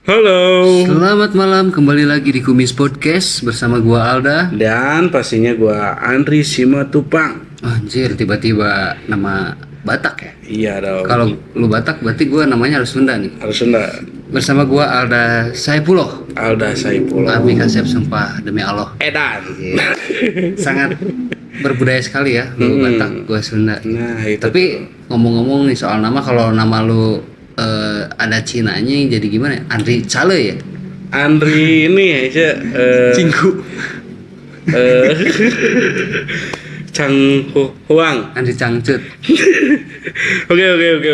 Halo. Selamat malam, kembali lagi di Kumis Podcast bersama gua Alda. Dan pastinya gua Andri Simatupang. Anjir, tiba-tiba nama Batak ya? Iya dong. Kalau lu Batak, berarti gua namanya harus Sunda nih. Harus Sunda. Bersama gua Alda Saipullah. Alda Saipullah. Kami kasep sumpah demi Allah. Edan. Sangat berbudaya sekali ya, lu Batak, gua Sunda. Nah, itu. Tapi ngomong-ngomong nih soal nama, kalau nama lu ada Cinanya jadi gimana ya? Andri Cale ya? Andri ini ya, Cinggu. eh, Chang Huang. Andri Cangcut. Oke,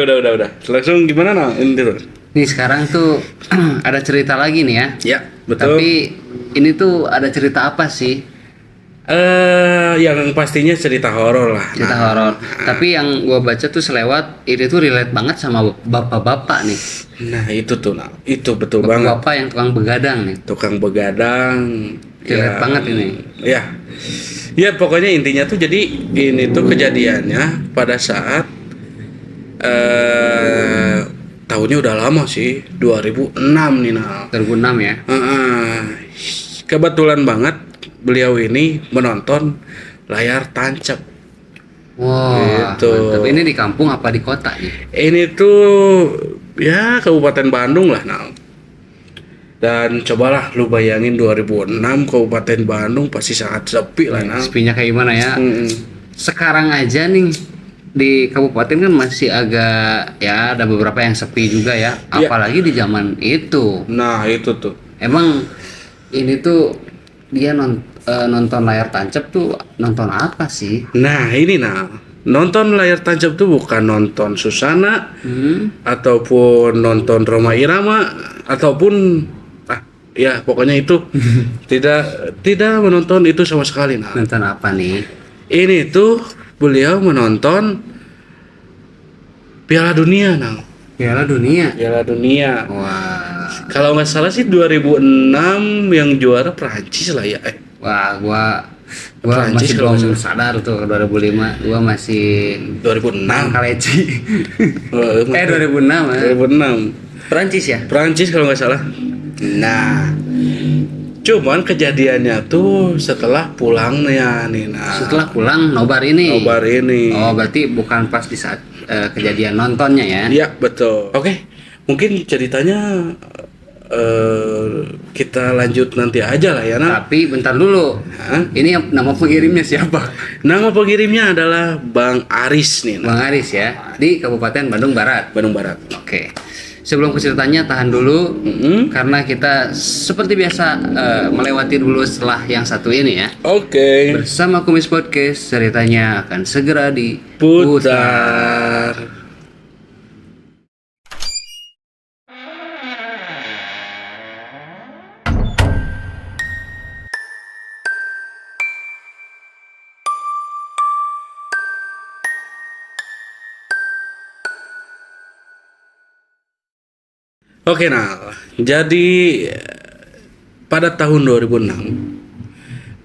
udah. Langsung gimana nah ini tuh? Nih sekarang tuh ada cerita lagi nih ya. Ya, betul. Tapi ini tuh ada cerita apa sih? Yang pastinya cerita horor lah. Cerita horor. Tapi yang gua baca tuh selewat ini tuh relate banget sama bapak-bapak nih. Nah, itu tuh, nah. Itu betul banget. Bapak-bapak yang tukang begadang nih. Tukang begadang. Relate banget ini. Ya. Ya, pokoknya intinya tuh jadi ini tuh kejadiannya pada saat tahunnya udah lama sih, 2006 nih nah. 2006 ya. Kebetulan banget beliau ini menonton layar tancap. Wah, Gitu. mantap. Ini di kampung apa di kota nih? Ini tuh ya Kabupaten Bandung lah nah. Dan cobalah lu bayangin 2006 Kabupaten Bandung pasti sangat sepi lah nah. Sepinya kayak gimana ya? Mm-mm. Sekarang aja nih di kabupaten kan masih agak ya ada beberapa yang sepi juga ya. Iya. Apalagi di zaman itu. Nah, itu tuh. Emang ini tuh dia nonton layar tancap tuh nonton apa sih? Nah, ini nah. Nonton layar tancap tuh bukan nonton Susana ataupun nonton Rhoma Irama ataupun ya pokoknya itu tidak menonton itu sama sekali nah. Nonton apa nih? Ini tuh beliau menonton Piala Dunia nah. Piala Dunia. Piala Dunia. Wah, Kalau nggak salah sih 2006 yang juara Prancis lah ya. wah, gua Prancis masih kalau belum nggak sadar tuh 2005. Gua masih 2006. kaleci. Oh, 2006 ya. 2006. Prancis ya? Prancis kalau nggak salah. Nah, cuman kejadiannya tuh setelah pulangnya nih. Nah, Setelah pulang nobar ini. nobar ini. Oh, berarti bukan pas di saat kejadian nontonnya ya? Iya betul. Oke, mungkin ceritanya kita lanjut nanti aja lah ya. Nah, Tapi bentar dulu. Hah? Ini nama pengirimnya siapa? Nama pengirimnya adalah Bang Aris nih. Nah, Bang Aris ya, di Kabupaten Bandung Barat. Bandung Barat. Oke. Sebelum ke ceritanya tahan dulu karena kita seperti biasa melewati dulu setelah yang satu ini ya. Oke. Bersama Kumis Podcast ceritanya akan segera diputar. Putar. Oke, nah, jadi pada tahun 2006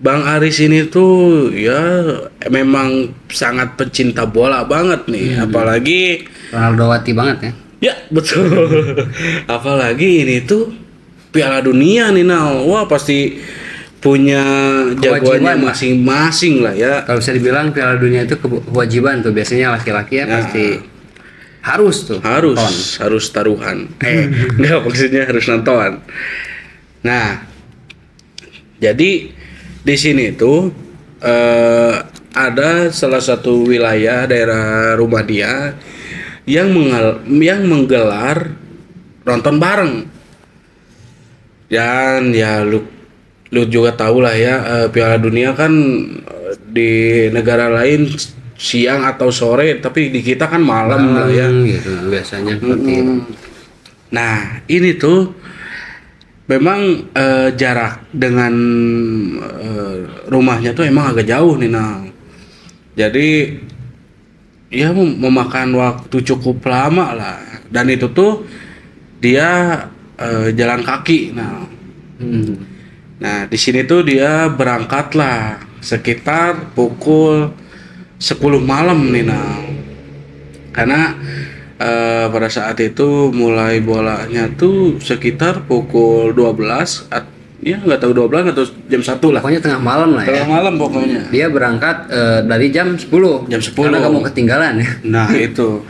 Bang Aris ini tuh ya memang sangat pecinta bola banget nih, apalagi Ronaldo Wati banget ya. ya betul. Apalagi ini tuh Piala Dunia nih nah. Wah, pasti punya jagoannya Kewajiban lah. masing-masing lah ya. Kalau bisa dibilang Piala Dunia itu kewajiban tuh biasanya laki-laki ya pasti harus tuh Harus nonton. harus taruhan. Enggak maksudnya harus nonton. Nah, jadi di sini tuh ada salah satu wilayah daerah rumah dia yang menggelar nonton bareng. Dan ya lu juga tahu lah ya, Piala Dunia kan di negara lain siang atau sore, tapi di kita kan malam lah ya. Gitu biasanya seperti itu. Nah, ini tuh memang jarak dengan rumahnya tuh emang agak jauh nih nah. Jadi ya memakan waktu cukup lama lah. Dan itu tuh dia jalan kaki. Nah, nah di sini tuh dia berangkat lah sekitar pukul 10 malam nih nah. Karena pada saat itu mulai bolanya tuh sekitar pukul 12, ya nggak tahu 12 atau jam 1 lah. Pokoknya tengah malam lah ya. Tengah malam pokoknya. Dia berangkat dari jam 10. Jam 10. Karena kamu ketinggalan ya. Nah itu.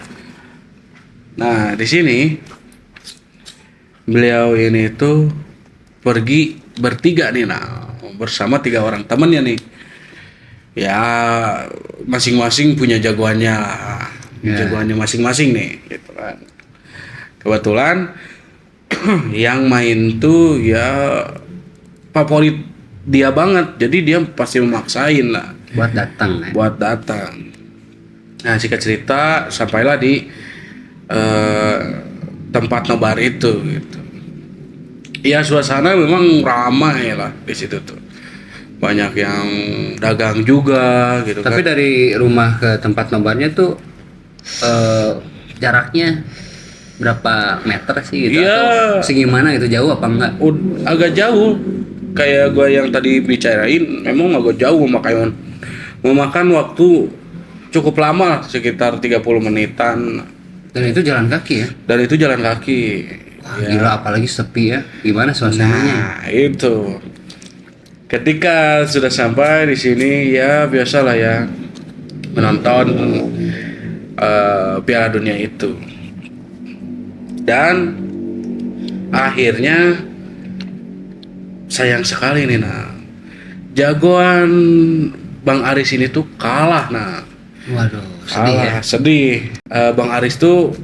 Nah di sini beliau ini tuh pergi bertiga nih, nah bersama 3 orang temannya nih. Ya masing-masing punya jagoannya lah. Jagoannya masing-masing nih gitu kan. Kebetulan yang main tuh ya favorit dia banget, jadi dia pasti memaksain lah Buat datang ya. buat datang. Nah singkat cerita sampailah di tempat nobar itu gitu. Ya suasana memang ramai lah di situ tuh, banyak yang dagang juga gitu. Tapi kan dari rumah ke tempat nobarnya tuh jaraknya berapa meter sih gitu? Iya. Atau segimana gitu, jauh apa enggak? Agak jauh, kayak gua yang tadi bicarain, memang agak jauh, memakan waktu cukup lama, sekitar 30 menitan, Dan itu jalan kaki ya? dan itu jalan kaki. Wah, gila, apalagi sepi ya. Gimana suasananya? Nah itu ketika sudah sampai di sini ya biasalah ya menonton Piala Dunia itu, dan akhirnya sayang sekali nih, nah jagoan Bang Aris ini tuh kalah. Nah Waduh, sedih ya. kalah, sedih. Bang Aris tuh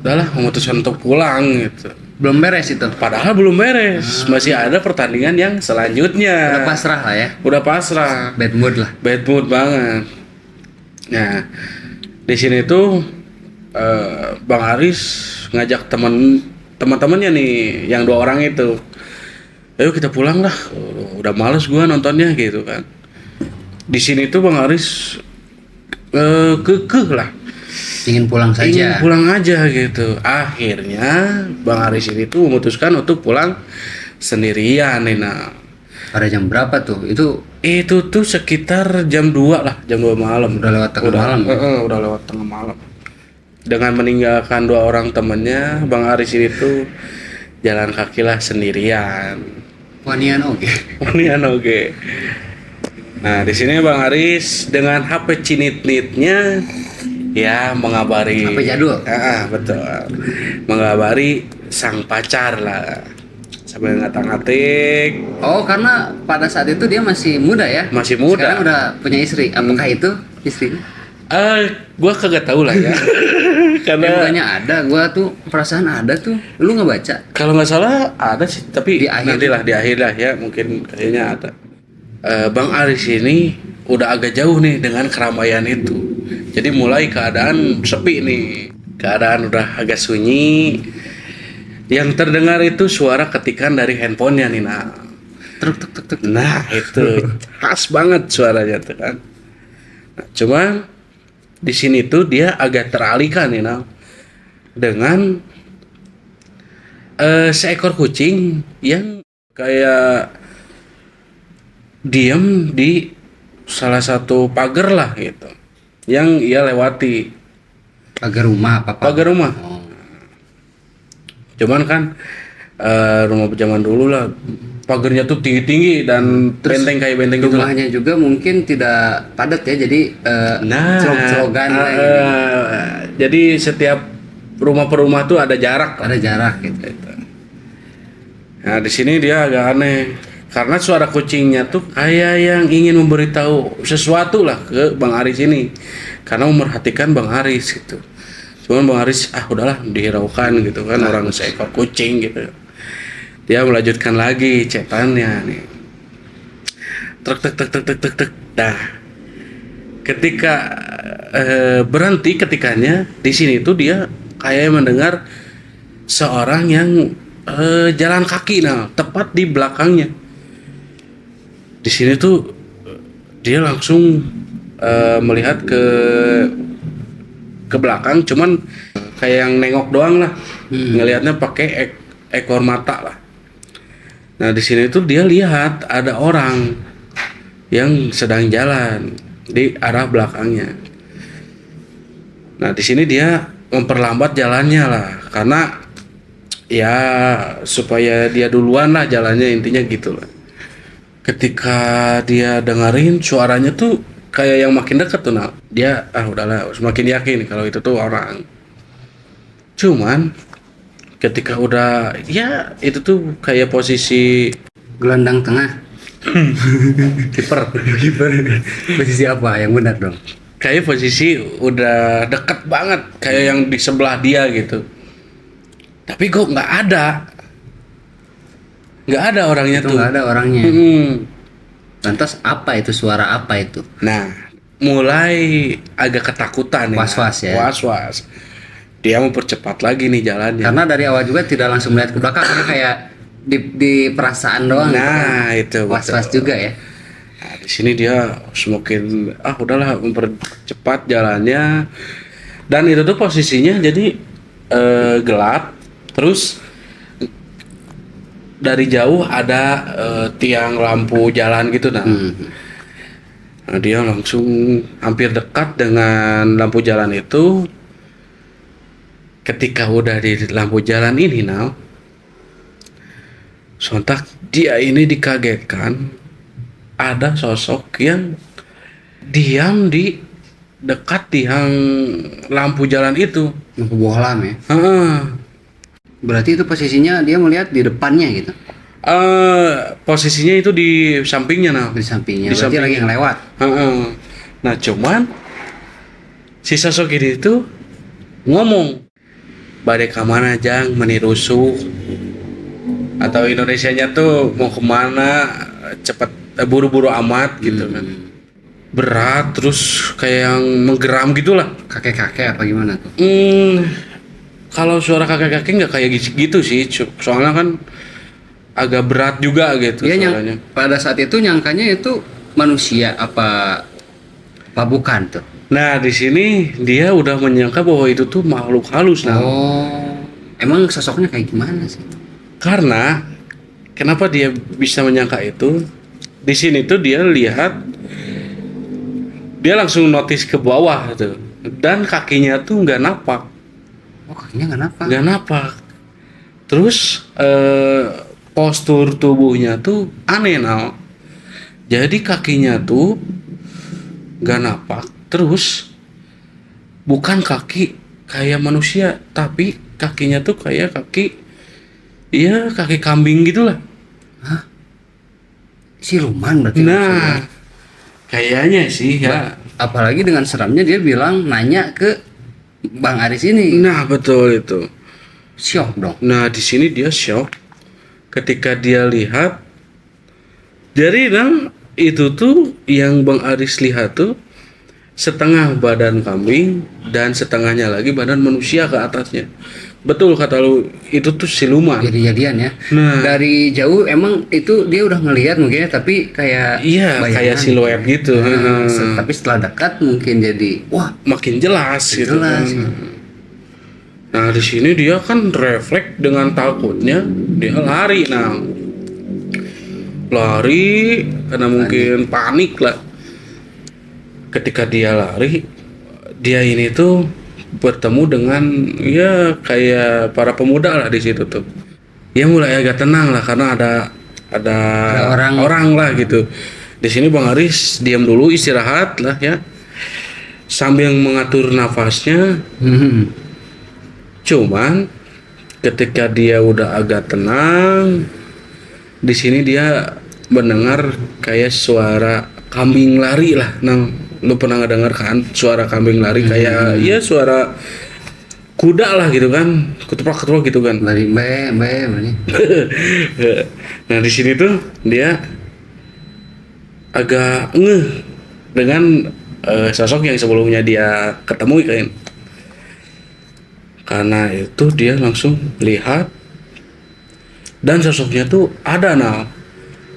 udahlah memutuskan untuk pulang gitu. Belum beres itu. Padahal belum beres, masih ada pertandingan yang selanjutnya. Udah pasrah lah ya. Udah pasrah, Bad mood lah. bad mood banget. Nah, di sini tuh Bang Aris ngajak teman-temannya nih, yang 2 orang itu, ayo kita pulang lah, udah males gua nontonnya gitu kan. Di sini tuh Bang Aris kekeh lah, Ingin pulang ingin saja. pulang aja gitu. Akhirnya Bang Aris ini tuh memutuskan untuk pulang sendirian nih. Nah Pada jam berapa tuh? itu tuh sekitar jam 2 lah, jam 2 malam. Udah lewat tengah malam ya? Udah lewat tengah malam. Dengan meninggalkan 2 orang temennya, Bang Aris ini tuh jalan kaki lah sendirian. Wanian oke. Unian oke. Nah di sini Bang Aris dengan HP cinit-nitnya ya mengabari. HP jadul. Betul. Mengabari sang pacar lah, sambil ngata-ngatik. Oh, karena pada saat itu dia masih muda ya? Masih muda. Sekarang udah punya istri. Apakah itu istrinya? Gua kagak tahu lah ya. Karena Bukannya ada, gua tuh perasaan ada tuh. Lu nggak baca? kalau nggak salah ada sih, tapi Di akhir. nantilah di akhir lah ya, mungkin kayaknya ada. Bang Aris ini udah agak jauh nih dengan keramaian itu, jadi mulai keadaan sepi nih, keadaan udah agak sunyi. Yang terdengar itu suara ketikan dari handphonenya nih, nah Truk truk truk truk. nah itu khas banget suaranya tuh kan. Nah, cuma di sini tuh dia agak teralihkan nih, nah, dengan seekor kucing yang kayak diem di salah satu pagar lah gitu, yang ia lewati. Pagar rumah apa? Pagar rumah. Oh. Cuman kan rumah zaman dulu lah, pagarnya tuh tinggi-tinggi dan benteng kayak benteng gitu lah. Rumahnya juga mungkin tidak padat ya, jadi celok-celokan lah gitu. Jadi setiap rumah per rumah tuh ada jarak. Ada jarak gitu. Nah di sini dia agak aneh, karena suara kucingnya tuh kayak yang ingin memberitahu sesuatu lah ke Bang Aris ini, karena memerhatikan Bang Aris gitu. Cuman Bang Aris udahlah, dihiraukan gitu kan, orang seekor kucing gitu. Dia melanjutkan lagi cetannya nih. Trek tek tek tek tek tek tek. Nah, ketika berhenti ketikannya, di sini tuh dia kayak mendengar seorang yang jalan kaki, nah tepat di belakangnya. Di sini tuh dia langsung melihat ke belakang, cuman kayak yang nengok doang lah, ngelihatnya pakai ekor mata lah. Nah di sini tuh dia lihat ada orang yang sedang jalan di arah belakangnya. Nah di sini dia memperlambat jalannya lah, karena ya supaya dia duluan lah jalannya, intinya gitu lah. Ketika dia dengerin suaranya tuh kayak yang makin dekat tuh, nah dia udahlah semakin yakin kalau itu tuh orang. Cuman ketika udah ya itu tuh kayak posisi Gelandang tengah. kiper, Posisi apa yang benar dong? kayak posisi udah deket banget kayak yang di sebelah dia gitu, tapi kok nggak ada orangnya Itu tuh. nggak ada orangnya. Mm-mm. Lantas apa itu, suara apa itu? Nah, mulai agak ketakutan Was-was ya. Was-was. Dia mau percepat lagi nih jalannya. Karena dari awal juga tidak langsung melihat ke belakang, karena kayak di perasaan doang. Nah, itu Was-was betul. juga ya. Nah, di sini dia semakin udahlah mempercepat jalannya. Dan itu tuh posisinya jadi gelap. Terus dari jauh ada tiang lampu jalan gitu nah. Nah, dia langsung hampir dekat dengan lampu jalan itu. Ketika udah di lampu jalan ini nah, sontak dia ini dikagetkan ada sosok yang diam di dekat tiang lampu jalan itu. Lampu bohlam ya. Heeh. Berarti itu posisinya dia melihat di depannya gitu. Posisinya itu di sampingnya nah. Di sampingnya. Di Berarti sampingnya. lagi ngelewat. Heeh. Nah cuman si sosok ini tuh ngomong, badai kemana Jang menirusuh, atau Indonesianya tuh mau kemana cepet buru-buru amat gitu kan. Berat terus kayak yang menggeram gitulah. Kakek-kakek apa gimana tuh? Kalau suara kakek-kakek nggak kayak gitu sih, soalnya kan agak berat juga gitu Dia suaranya. pada saat itu nyangkanya itu manusia apa bukan tuh? Nah di sini dia udah menyangka bahwa itu tuh makhluk halus nah. Oh, emang sosoknya kayak gimana sih? Karena kenapa dia bisa menyangka itu? Di sini tuh dia lihat, dia langsung notice ke bawah tuh, dan kakinya tuh nggak napak, Oh, kakinya nggak napak. nggak napak. Terus postur tubuhnya tuh aneh nah. Jadi kakinya tuh nggak napak, terus bukan kaki kayak manusia, tapi kakinya tuh kayak kaki kambing gitulah. Siluman berarti. Nah, kayaknya sih ya. Apalagi dengan seramnya dia bilang nanya ke Bang Aris ini. Nah, betul itu. Syok dong. Nah, di sini dia shock ketika dia lihat. Jadi, itu tuh yang Bang Aris lihat tuh setengah badan kambing dan setengahnya lagi badan manusia ke atasnya. Betul kata lu, itu tuh siluman. Jadi-jadian ya. Nah. Dari jauh emang itu dia udah ngelihat mungkin ya, tapi kayak Iya, bayangan kayak siluet gitu. Nah, tapi setelah dekat mungkin jadi wah, Makin jelas gitu jelas. kan. Nah, di sini dia kan refleks dengan takutnya, dia lari nah. Lari karena mungkin panik lah. Ketika dia lari, dia ini tuh bertemu dengan ya kayak para pemuda lah di situ tuh. Dia mulai agak tenang lah karena ada orang lah gitu. Di sini Bang Aris diam dulu, istirahat lah ya, sambil mengatur nafasnya. Cuman ketika dia udah agak tenang, di sini dia mendengar kayak suara kambing lari lah. Lu pernah ngedengar kan suara kambing lari kayak ya suara kuda lah gitu kan, ketupak gitu kan. Lari be ini. Nah di sini tuh dia agak ngeh dengan sosok yang sebelumnya dia ketemu kan. Karena itu dia langsung lihat dan sosoknya tuh ada nah,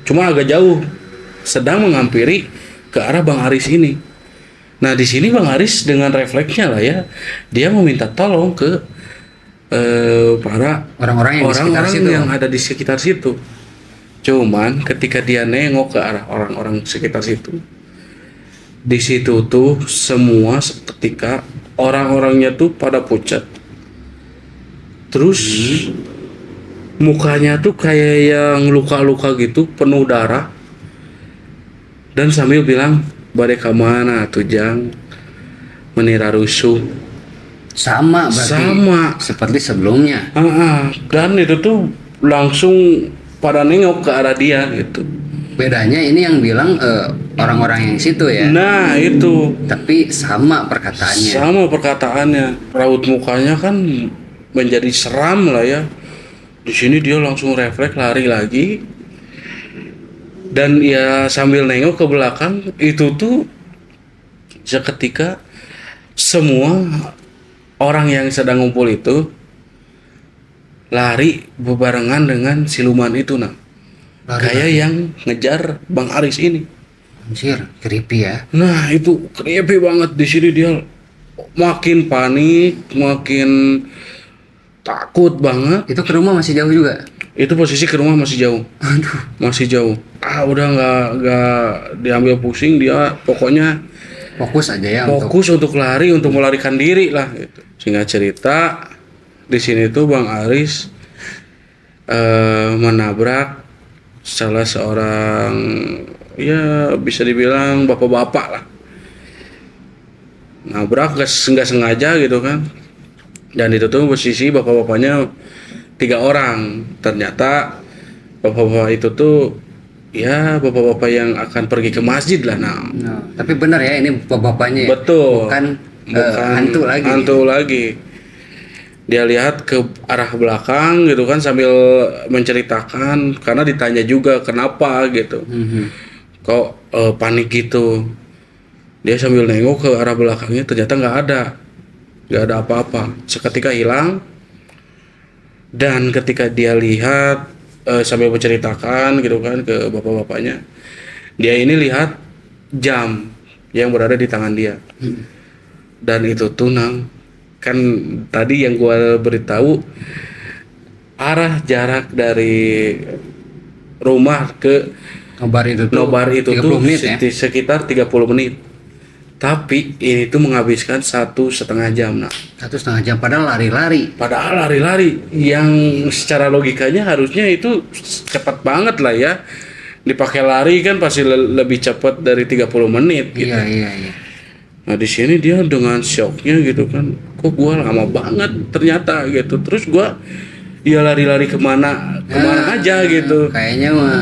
cuma agak jauh, sedang menghampiri ke arah Bang Aris ini. Nah di sini Bang Aris dengan refleksnya lah ya, dia meminta tolong ke para Orang-orang yang ada di sekitar situ. Cuman ketika dia nengok ke arah orang-orang sekitar situ, di situ tuh semua seketika orang-orangnya tuh pada pucat. Terus mukanya tuh kayak yang luka-luka gitu, penuh darah. Dan sambil bilang, "Bade ka mana tuh Jang? Menira rusuh." Sama berarti. Sama. Seperti sebelumnya. Dan itu tuh langsung pada nengok ke arah dia gitu. Bedanya ini yang bilang orang-orang yang situ ya. Nah itu. Tapi sama perkataannya. Sama perkataannya. Raut mukanya kan menjadi seram lah ya. Di sini dia langsung refleks lari lagi. Dan ya sambil nengok ke belakang, itu tuh seketika semua orang yang sedang ngumpul itu lari bebarengan dengan siluman itu nah. Kayak yang ngejar Bang Aris ini. Anjir, creepy ya. Nah itu creepy banget. Di sini dia makin panik, makin takut banget. Itu ke rumah masih jauh juga. Itu posisi ke rumah masih jauh. Aduh. Masih jauh. Udah nggak diambil pusing, dia pokoknya Fokus aja ya fokus untuk lari, untuk melarikan diri lah gitu. Singkat cerita, di sini tuh Bang Aris menabrak salah seorang, ya bisa dibilang bapak-bapak lah. Nabrak nggak sengaja gitu kan. Dan itu tuh posisi bapak-bapaknya 3 orang. Ternyata bapak-bapak itu tuh ya bapak-bapak yang akan pergi ke masjid lah. Nah, tapi benar ya ini bapaknya ya. betul. Bukan hantu lagi. Hantu lagi. Dia lihat ke arah belakang gitu kan sambil menceritakan, karena ditanya juga kenapa gitu. Kok panik gitu. Dia sambil nengok ke arah belakangnya, ternyata nggak ada apa-apa. Seketika hilang. Dan ketika dia lihat sambil menceritakan gitu kan ke bapak-bapaknya, dia ini lihat jam yang berada di tangan dia. Dan itu tuh kan tadi yang gua beritahu, arah jarak dari rumah ke nobar itu tuh menit, ya? sekitar 30 menit. Tapi ini tuh menghabiskan 1,5 jam. Nah, 1,5 jam padahal lari-lari. Yang secara logikanya harusnya itu cepat banget lah ya. Dipakai lari kan pasti lebih cepat dari 30 menit gitu. Iya. Nah di sini dia dengan shocknya gitu kan, kok gua lama banget ternyata gitu. Terus gua ya lari-lari kemana aja gitu. Kayaknya mah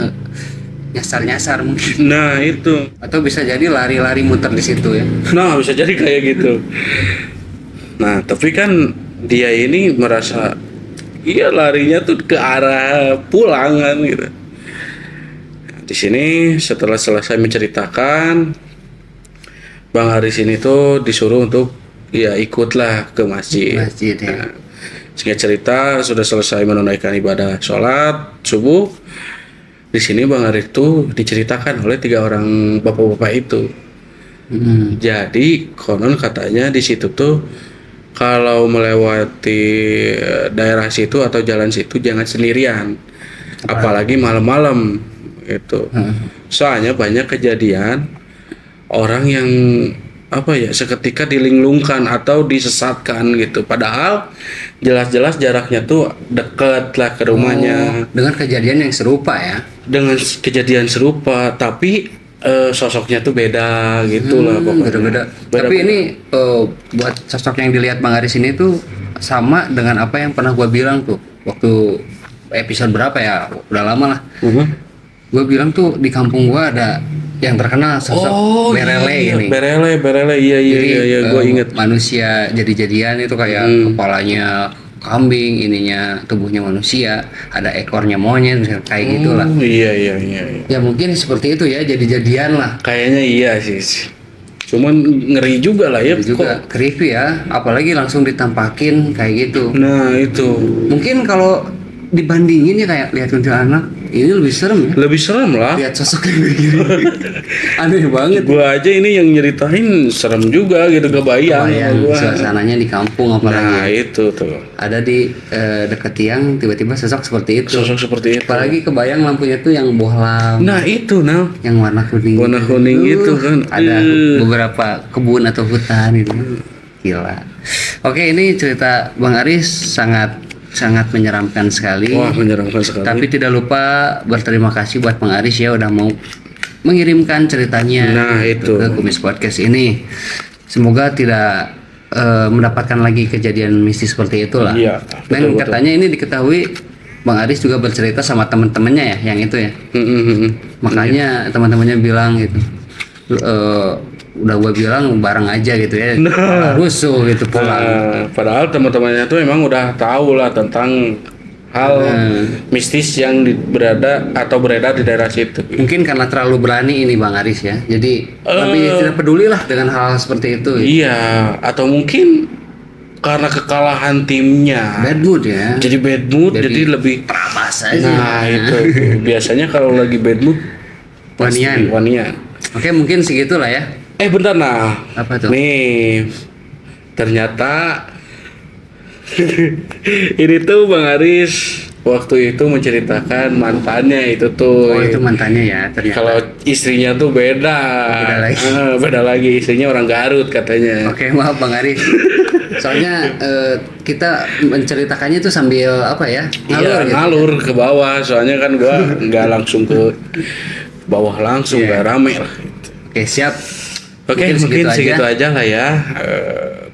nyasar mungkin. Nah itu. Atau bisa jadi lari-lari muter di situ ya. Nah bisa jadi kayak gitu. Nah tapi kan dia ini merasa iya larinya tuh ke arah pulang kan gitu. Nah, di sini setelah selesai menceritakan, Bang Haris ini tuh disuruh untuk ya ikutlah ke masjid. Ya. Nah, singkat cerita sudah selesai menunaikan ibadah sholat subuh. Di sini Bang Haris tuh diceritakan oleh 3 orang bapak-bapak itu. Jadi konon katanya di situ tuh kalau melewati daerah situ atau jalan situ jangan sendirian, apalagi malam-malam gitu. Soalnya banyak kejadian orang yang seketika dilinglungkan atau disesatkan gitu, padahal jelas-jelas jaraknya tuh deket lah ke rumahnya. Dengan kejadian yang serupa ya. Dengan kejadian serupa, tapi sosoknya tuh beda gitu lah pokoknya. Beda. Tapi ini buat sosok yang dilihat Bang Aris ini tuh sama dengan apa yang pernah gua bilang tuh waktu episode berapa ya, udah lama lah. Gue bilang tuh di kampung gua ada yang terkenal sosok Berele ini. Berele, iya, gue inget. Manusia jadi-jadian itu kayak kepalanya kambing, ininya tubuhnya manusia, ada ekornya monyet, kayak gitulah. Iya. Ya mungkin seperti itu ya, jadi-jadian lah. Kayaknya iya sih. Cuman ngeri juga lah ya. Juga creepy ya, apalagi langsung ditampakin kayak gitu. Nah itu. Mungkin kalau dibandingin ya kayak lihat kuntilanak, ini lebih serem ya. Lebih serem lah. Lihat sosok yang begini. Aneh banget. Gua aja ini yang nyeritain serem juga gitu, kebayang. Suasananya di kampung apalagi. Nah itu tuh. Ada di dekat tiang tiba-tiba sosok seperti itu. Apalagi kebayang lampunya tuh yang bohlam. Nah itu yang warna kuning. Warna kuning itu kan. Ada beberapa kebun atau hutan itu. Gila. Oke, ini cerita Bang Aris sangat menyeramkan sekali. Wah, menyeramkan sekali. Tapi tidak lupa berterima kasih buat Bang Aris ya udah mau mengirimkan ceritanya Nah, itu. ke Kumis Podcast ini. Semoga tidak mendapatkan lagi kejadian mistis seperti itulah. Iya, Dan betul. katanya ini diketahui Bang Aris juga bercerita sama teman-temannya ya, yang itu ya. Makanya teman-temannya bilang gitu. Udah gue bilang bareng aja gitu ya. Nah. Rusuh gitu pulang. Padahal teman-temannya tuh emang udah tahu lah tentang hal mistis yang beredar di daerah situ. Mungkin karena terlalu berani ini Bang Aris ya. Jadi lebih tidak peduli lah dengan hal seperti itu. Iya, atau mungkin karena kekalahan timnya. Bad mood ya. Jadi bad mood, jadi lebih Prabas aja. Nah, itu. Biasanya kalau lagi bad mood pasti wanian. Oke, mungkin segitulah ya. Bentar nah. Apa tuh? Nih. Ternyata ini tuh Bang Aris waktu itu menceritakan mantannya itu tuh. Oh, itu mantannya ya ternyata. Kalau istrinya tuh beda. Beda lagi. Beda lagi, istrinya orang Garut katanya. Oke, maaf Bang Aris. Soalnya kita menceritakannya itu sambil apa ya? Iya, Ngalur gitu. ngalur ke bawah. Soalnya kan gua nggak langsung ke bawah langsung, nggak rame lah. Oke, siap. Oke, mungkin segitu aja lah ya.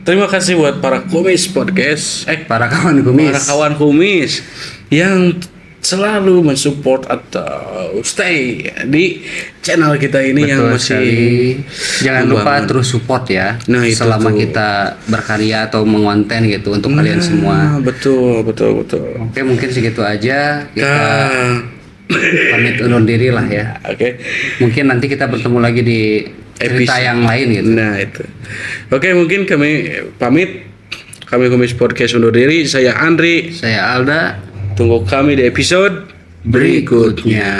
Terima kasih buat para kumis podcast. Para kawan kumis. Para kawan kumis yang selalu mensupport atau stay di channel kita ini. Betul yang masih sekali. Jangan lupa membangun. terus support ya. Nah, itu selama tuh. kita berkarya atau mengonten gitu untuk kalian semua. Betul. Oke, mungkin segitu aja. Kita Nah, pamit undur diri lah ya. Oke. Mungkin nanti kita bertemu lagi di cerita Episode. yang lain gitu. Nah, itu. Oke, mungkin kami pamit. Kami Kumis Podcast undur diri. Saya Andri. Saya Alda. Tunggu kami di episode berikutnya.